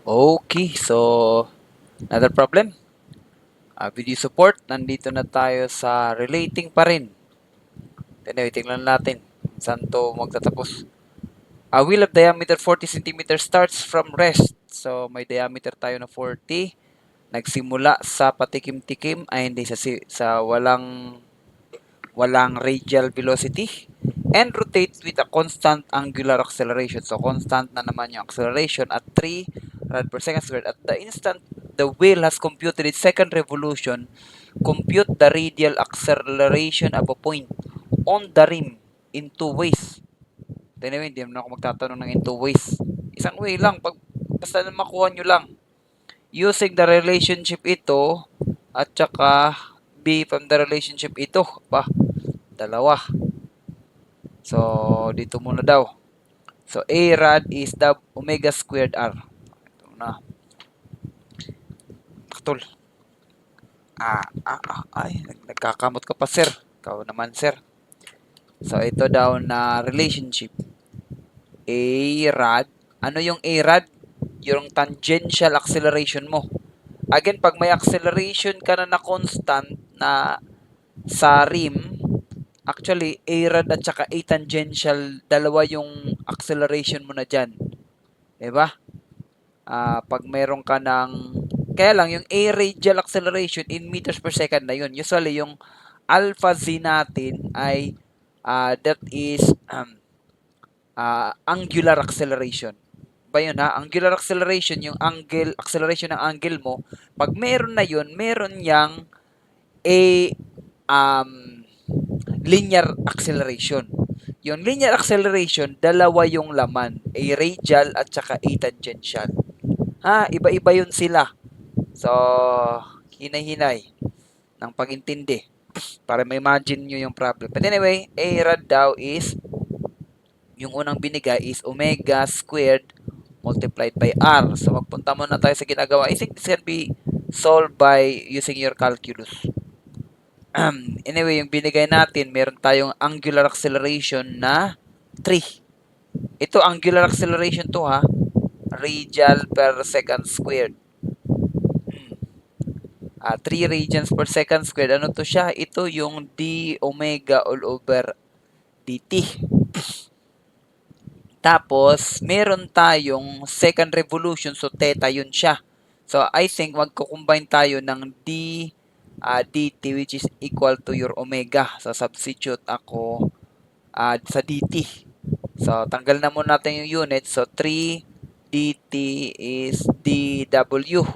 Okay, so another problem. Video support, nandito na tayo sa relating pa rin. Anyway, tingnan natin saan to magtatapos. A wheel of diameter 40 cm starts from rest. So may diameter tayo na 40. Nagsimula sa patikim-tikim ay hindi sa walang radial velocity and rotates with a constant angular acceleration. So constant na naman yung acceleration at 3 rad per second squared. At the instant the wheel has computed its second revolution, compute the radial acceleration of a point on the rim in two ways. Anyway, hindi naman ako magtatanong ng in two ways. Isang way lang, basta na makuha nyo lang. Using the relationship ito at saka B from the relationship ito. Dalawa. So, dito muna daw. So, A rad is the omega squared R. Ito na. Katol. Nagkakamot ka pa, sir. Ikaw naman, sir. So, ito daw na relationship. A rad. Ano yung A rad? Yung tangential acceleration mo. Again, pag may acceleration ka na constant na sa rim, actually, A rad at saka A tangential, dalawa yung acceleration mo na dyan. Diba? Pag meron ka ng, kaya lang, yung A radial acceleration in meters per second na yun. Usually, yung alpha z natin ay, that is angular acceleration. Ba yun ha? Angular acceleration, yung angle, acceleration ng angle mo, pag meron na yun, meron yang a linear acceleration. Yung linear acceleration, dalawa yung laman, a radial at saka a tangential. Iba-iba yun sila. So, hinay-hinay ng pag-intindi para ma-imagine nyo yung problem. But anyway, a rad daw is, yung unang binigay is omega squared multiplied by r. So, magpunta muna tayo sa ginagawa. I think this can be solved by using your calculus. Anyway, yung binigay natin, meron tayong angular acceleration na 3. Ito, angular acceleration to ha. Radial per second squared. 3 radians per second squared. Ano to siya? Ito yung d omega all over dt. Tapos, meron tayong second revolution. So, theta yun siya. So, I think magkukombine tayo ng dt which is equal to your omega. So, substitute ako sa dt. So, tanggal na muna natin yung unit. So, 3 dt is dw.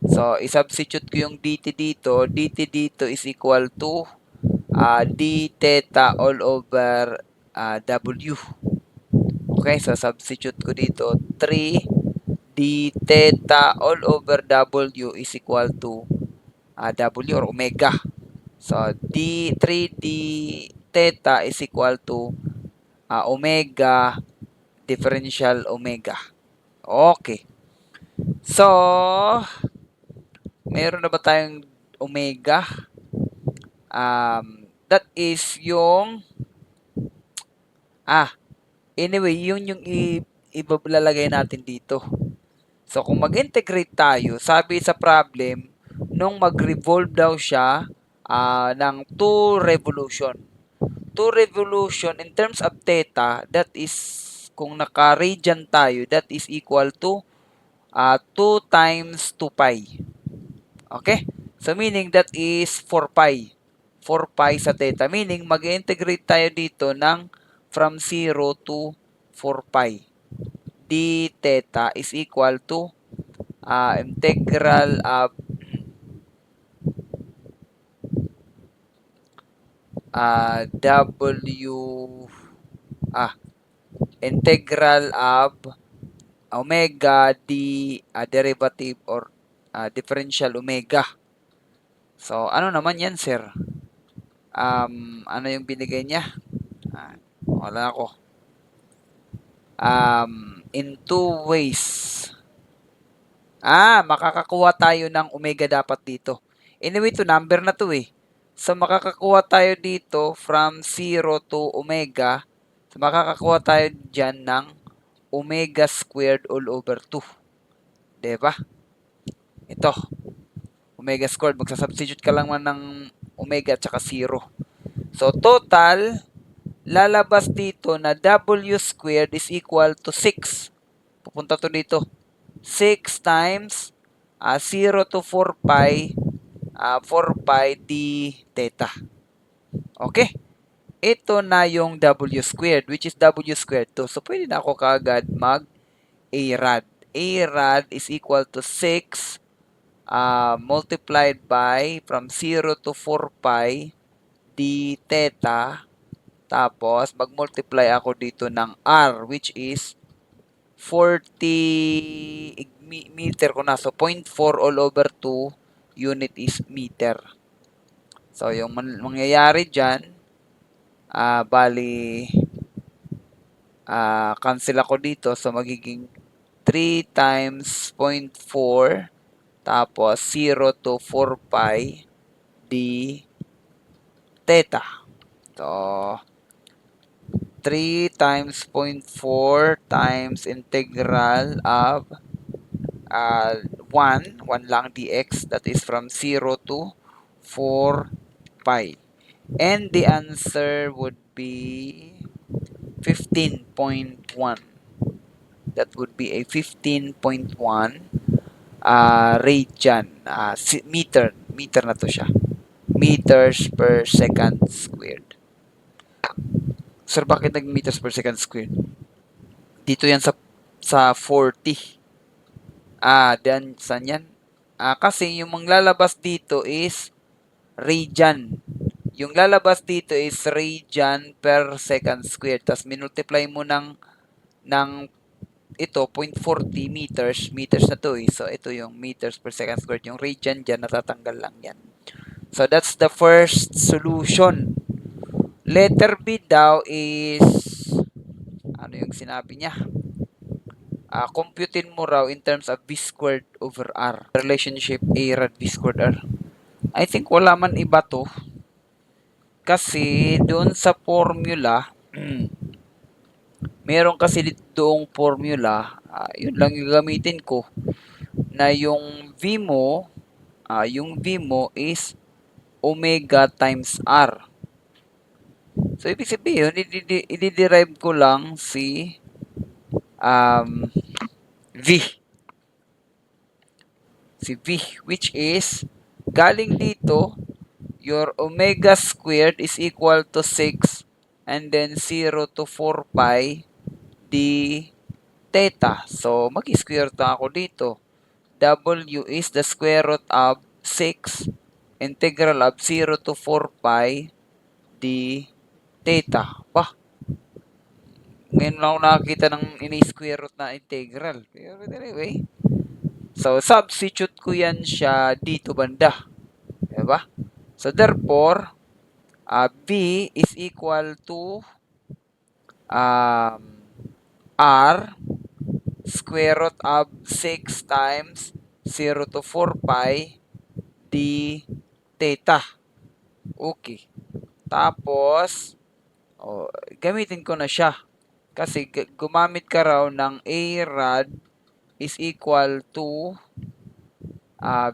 So, isubstitute ko yung dt dito. dt dito is equal to d theta all over w. Okay, so substitute ko dito 3 d theta all over w is equal to w or omega. So, 3d theta is equal to omega differential omega. Okay. So, meron na ba tayong omega? That is yung anyway, yun yung ibabalagay natin dito. So, kung mag-integrate tayo, sabi sa problem, nung mag-revolve daw siya ng 2 revolution. 2 revolution in terms of theta, that is, kung naka-radian tayo, that is equal to 2 times 2 pi. Okay? So, meaning that is 4 pi. 4 pi sa theta. Meaning, mag-integrate tayo dito ng from 0 to 4 pi. D theta is equal to integral of integral of omega d derivative or differential omega. So, ano naman yan, sir? Ano yung binigay niya? Wala ako. In two ways. Makakakuha tayo ng omega dapat dito. Anyway, to number na to eh. So, makakakuha tayo dito from 0 to omega. So, makakakuha tayo dyan ng omega squared all over 2. Diba? Ito, omega squared. Magsasubstitute ka lang man ng omega at saka 0. So, total, lalabas dito na W squared is equal to 6. Pupunta to dito. 6 times 0 to 4 pi 4 pi d theta. Okay? Ito na yung W squared, which is W squared 2. So, pwede na ako kaagad mag A-rad. A-rad is equal to 6 multiplied by from 0 to 4 pi d theta. Tapos, mag-multiply ako dito ng R, which is 40 meter ko na. So, 0.4 all over 2 unit is meter. So, yung mangyayari dyan, bali, cancel ako dito. So, magiging 3 times 0.4 tapos 0 to 4 pi d theta. So, 3 times 0.4 times integral of 1 lang dx, that is from 0 to 4 pi. And the answer would be 15.1. That would be a 15.1 radian, meter na to siya. Meters per second squared. Sir, bakit nag-meters per second squared? Dito yan sa 40. Then, saan yan? Kasi yung lalabas dito is radian. Yung lalabas dito is radian per second squared. Tapos, minultiply mo ng ito, 0.40 meters. Meters na to eh. So, ito yung meters per second squared. Yung radian dyan, natatanggal lang yan. So, that's the first solution. Letter B daw is, ano yung sinabi niya? Computin mo raw in terms of V squared over R. Relationship A rad V squared R. I think wala man iba to. Kasi doon sa formula, meron kasi doong formula, yun lang yung gamitin ko, na yung V mo is omega times R. So, ibig sabihin, i-derive ko lang si V. Si V, which is, galing dito, your omega squared is equal to 6 and then 0 to 4 pi d theta. So, mag-square to ako dito. W is the square root of 6 integral of 0 to 4 pi d theta. Ngayon lang ako nakakita ng ini-square root na integral. Pero anyway, so substitute ko yan siya dito banda. Diba? So therefore, B is equal to R square root of 6 times 0 to 4 pi d theta. Okay. Tapos, gamitin ko na siya. Kasi gumamit ka raw ng A rad is equal to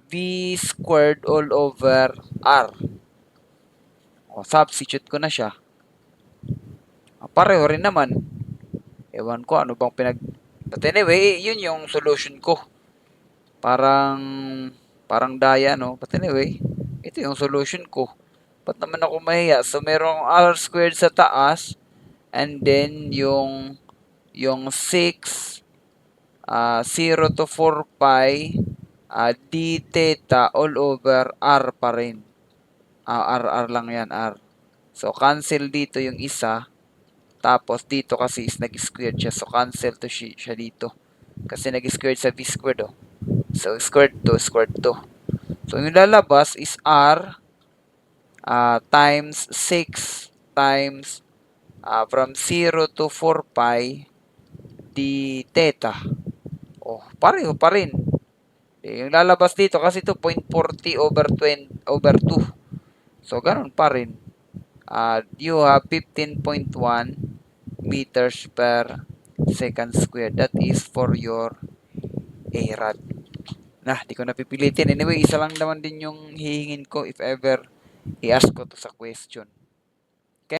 V squared all over R. Substitute ko na siya. Pareho rin naman. Ewan ko ano bang But anyway, yun yung solution ko. Parang daya, no? But anyway, ito yung solution ko. Ba't naman ako mahiya? So, merong R squared sa taas. And then, yung 6, 0 to 4 pi, d theta all over R pa rin. R lang yan, R. So, cancel dito yung isa. Tapos, dito kasi is nag-squared siya. So, cancel to siya dito. Kasi nag-squared sa V squared, oh. So, squared to, squared to. So, yung lalabas is R times 6 times from 0 to 4 pi d theta. Pareho pa rin. Yung lalabas dito kasi ito 0.40 over 2. So, ganun pa rin. You have 15.1 meters per second squared. That is for your A rad. Di ko napipilitin. Anyway, isa lang naman din yung hihingin ko if ever i-ask ko to sa question.